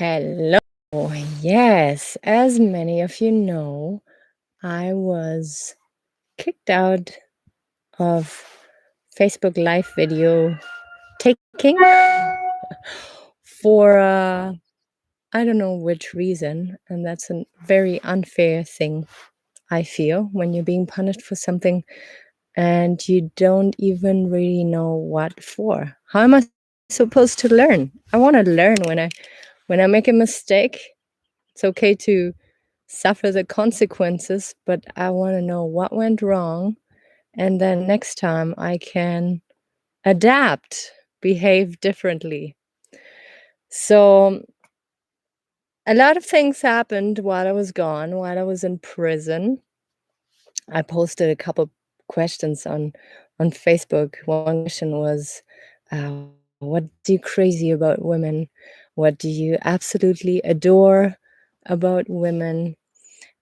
Hello. Yes, as many of you know, I was kicked out of Facebook Live video taking for I don't know which reason, and that's a very unfair thing, I feel, when you're being punished for something and you don't even really know what for. How am I supposed to learn? I want to learn when I make a mistake. It's okay to suffer the consequences, but I want to know what went wrong. And then next time I can adapt, behave differently. So a lot of things happened while I was gone, while I was in prison. I posted a couple questions on Facebook. One question was, what do you crazy about women? What do you absolutely adore about women?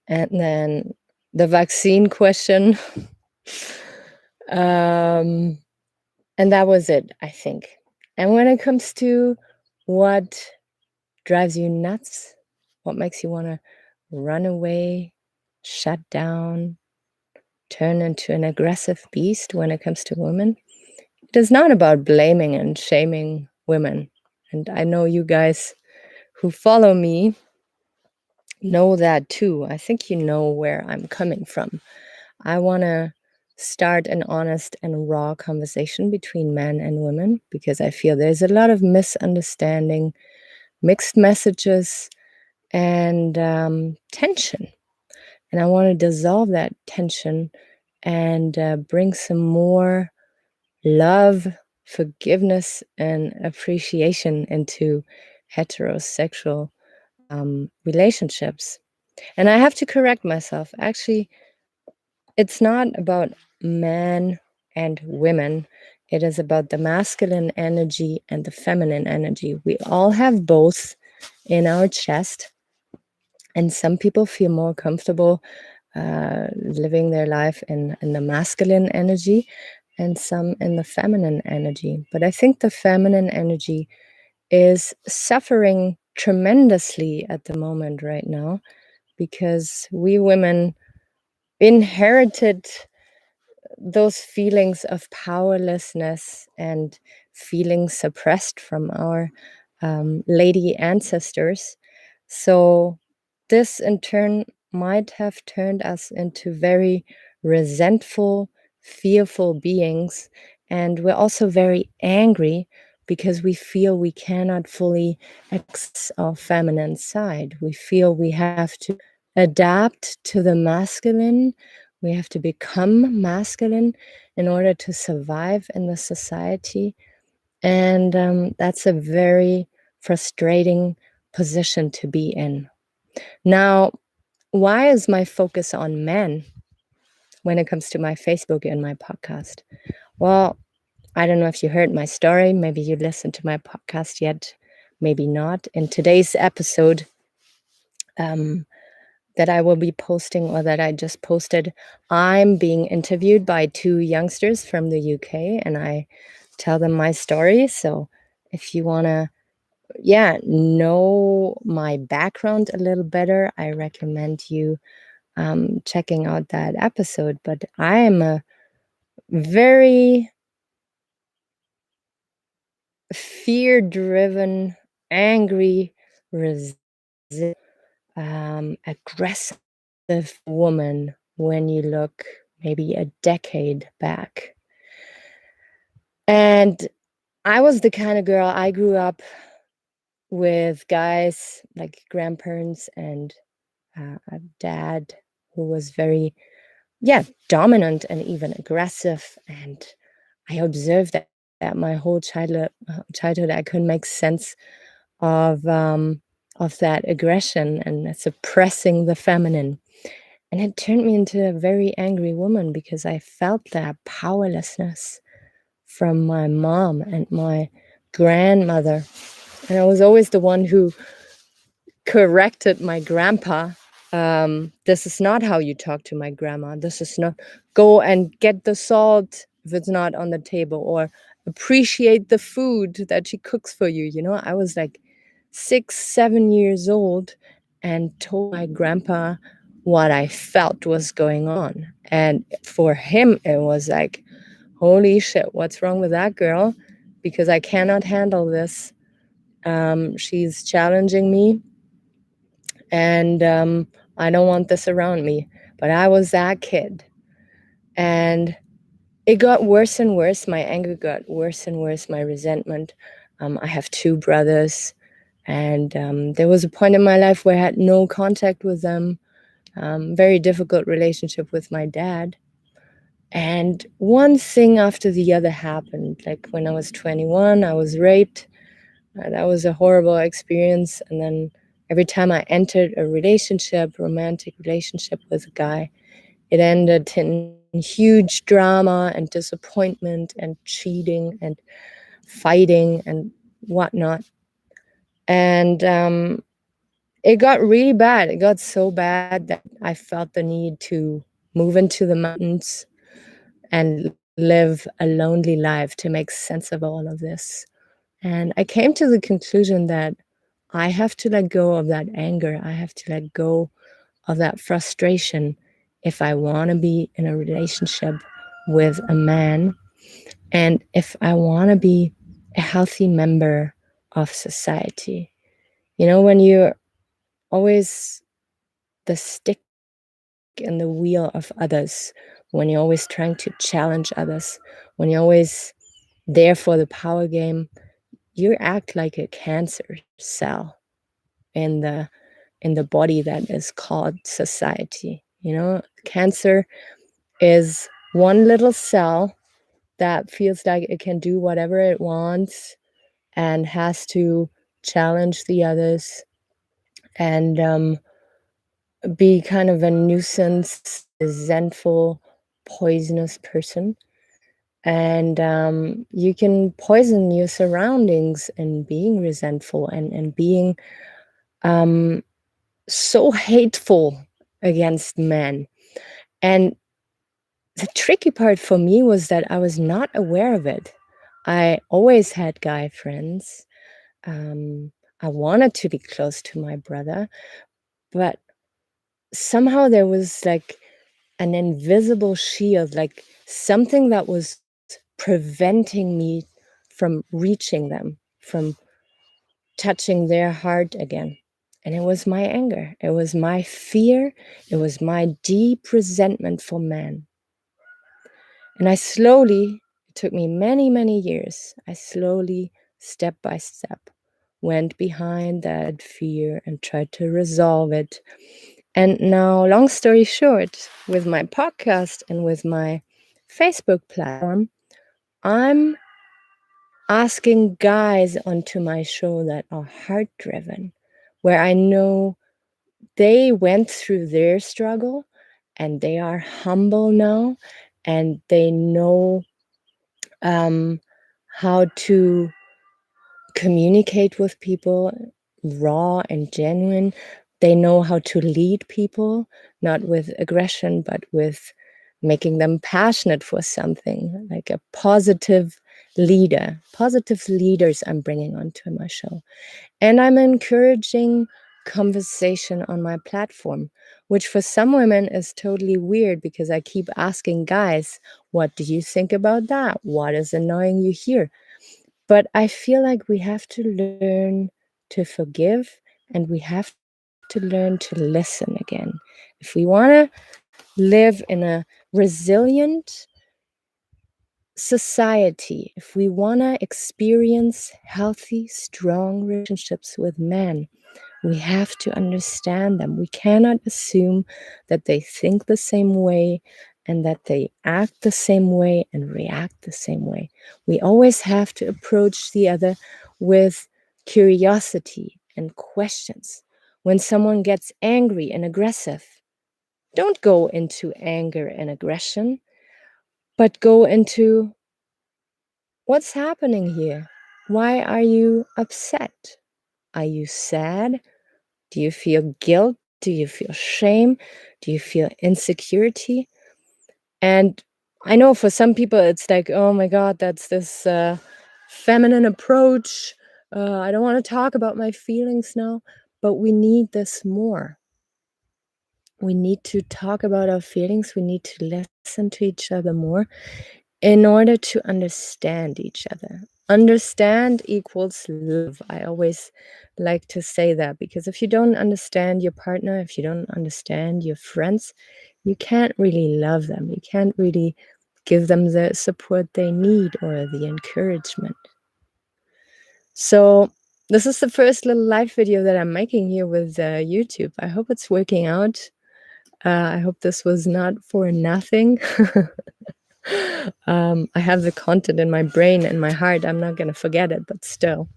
And then the vaccine question. And that was it, I think. And when it comes to what drives you nuts, what makes you want to run away, shut down, turn into an aggressive beast when it comes to women, it is not about blaming and shaming women. And I know you guys who follow me know that too. I think you know where I'm coming from. I want to start an honest and raw conversation between men and women because I feel there's a lot of misunderstanding, mixed messages, and tension. And I want to dissolve that tension and bring some more love, forgiveness, and appreciation into heterosexual relationships. And I have to correct myself. Actually, it's not about men and women. It is about the masculine energy and the feminine energy. We all have both in our chest. And some people feel more comfortable living their life in the masculine energy and some in the feminine energy. But I think the feminine energy is suffering tremendously at the moment right now because we women inherited those feelings of powerlessness and feeling suppressed from our lady ancestors. So this in turn might have turned us into very resentful, fearful beings. And we're also very angry because we feel we cannot fully access our feminine side. We feel we have to adapt to the masculine. We have to become masculine in order to survive in the society. And that's a very frustrating position to be in. Now, why is my focus on men when it comes to my Facebook and my podcast? Well, I don't know if you heard my story. Maybe you listened to my podcast yet, maybe not. In today's episode, that I will be posting or that I just posted, I'm being interviewed by two youngsters from the UK and I tell them my story. So if you want to, know my background a little better, I recommend you checking out that episode. But I am a very fear-driven, angry, aggressive woman when you look maybe a decade back. And I was the kind of girl, I grew up with guys like grandparents and a dad who was very, dominant and even aggressive. And I observed that my whole childhood, I couldn't make sense of that aggression and suppressing the feminine. And it turned me into a very angry woman because I felt that powerlessness from my mom and my grandmother. And I was always the one who corrected my grandpa. This is not how you talk to my grandma. This is not, go and get the salt if it's not on the table, or appreciate the food that she cooks for you. You know, I was like 6, 7 years old and told my grandpa what I felt was going on. And for him, it was like, holy shit, what's wrong with that girl? Because I cannot handle this. She's challenging me, and I don't want this around me. But I was that kid. And it got worse and worse. My anger got worse and worse, my resentment. I have 2 brothers, and there was a point in my life where I had no contact with them. Very difficult relationship with my dad. And one thing after the other happened. Like when I was 21, I was raped. That was a horrible experience. And then every time I entered a relationship, romantic relationship with a guy, it ended in huge drama and disappointment and cheating and fighting and whatnot. And it got really bad. It got so bad that I felt the need to move into the mountains and live a lonely life to make sense of all of this. And I came to the conclusion that I have to let go of that anger. I have to let go of that frustration if I want to be in a relationship with a man, and if I want to be a healthy member of society. You know, when you're always the stick in the wheel of others, when you're always trying to challenge others, when you're always there for the power game, you act like a cancer cell in the body that is called society. You know, cancer is one little cell that feels like it can do whatever it wants and has to challenge the others and be kind of a nuisance, resentful, poisonous person. And you can poison your surroundings in being resentful and being so hateful against men. And the tricky part for me was that I was not aware of it. I always had guy friends. I wanted to be close to my brother, but somehow there was like an invisible shield, like something that was preventing me from reaching them, from touching their heart again. And it was my anger, it was my fear, it was my deep resentment for men. And I slowly, it took me many, many years, I slowly, step by step, went behind that fear and tried to resolve it. And now, long story short, with my podcast and with my Facebook platform, I'm asking guys onto my show that are heart driven, where I know they went through their struggle and they are humble now and they know how to communicate with people raw and genuine. They know how to lead people, not with aggression, but with making them passionate for something, like a positive leader. Positive leaders I'm bringing onto my show. And I'm encouraging conversation on my platform, which for some women is totally weird because I keep asking guys, what do you think about that? What is annoying you here? But I feel like we have to learn to forgive and we have to learn to listen again. If we want to live in a resilient society, if we want to experience healthy, strong relationships with men, we have to understand them. We cannot assume that they think the same way and that they act the same way and react the same way. We always have to approach the other with curiosity and questions. When someone gets angry and aggressive, don't go into anger and aggression, but go into what's happening here? Why are you upset? Are you sad? Do you feel guilt? Do you feel shame? Do you feel insecurity? And I know for some people it's like, oh my God, that's this feminine approach. I don't want to talk about my feelings now, but we need this more. We need to talk about our feelings. We need to listen to each other more in order to understand each other. Understand equals love. I always like to say that, because if you don't understand your partner, if you don't understand your friends, you can't really love them. You can't really give them the support they need or the encouragement. So this is the first little live video that I'm making here with YouTube. I hope it's working out. I hope this was not for nothing. I have the content in my brain and my heart. I'm not going to forget it, but still.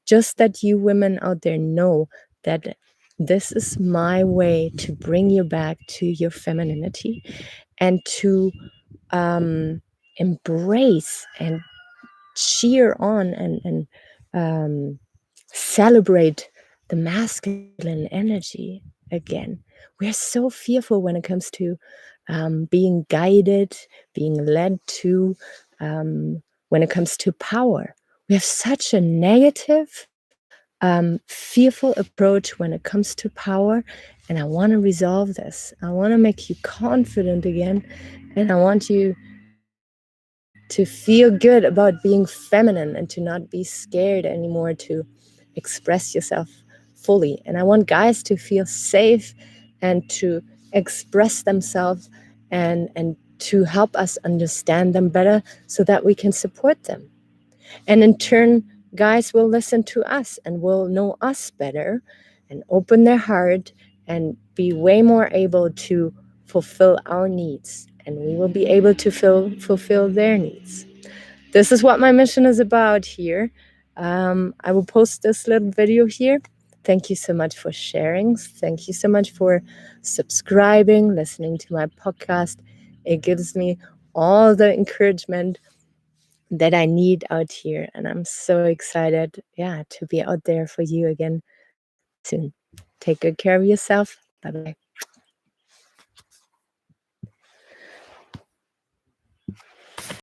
Just that you women out there know that this is my way to bring you back to your femininity and to embrace and cheer on and celebrate the masculine energy again. We're so fearful when it comes to being guided, being led to, when it comes to power. We have such a negative, fearful approach when it comes to power. And I want to resolve this. I want to make you confident again. And I want you to feel good about being feminine and to not be scared anymore to express yourself fully. And I want guys to feel safe and to express themselves and to help us understand them better so that we can support them. And in turn, guys will listen to us and will know us better and open their heart and be way more able to fulfill our needs. And we will be able to fulfill their needs. This is what my mission is about here. I will post this little video here. Thank you so much for sharing. Thank you so much for subscribing, listening to my podcast. It gives me all the encouragement that I need out here. And I'm so excited, to be out there for you again soon. Take good care of yourself. Bye-bye.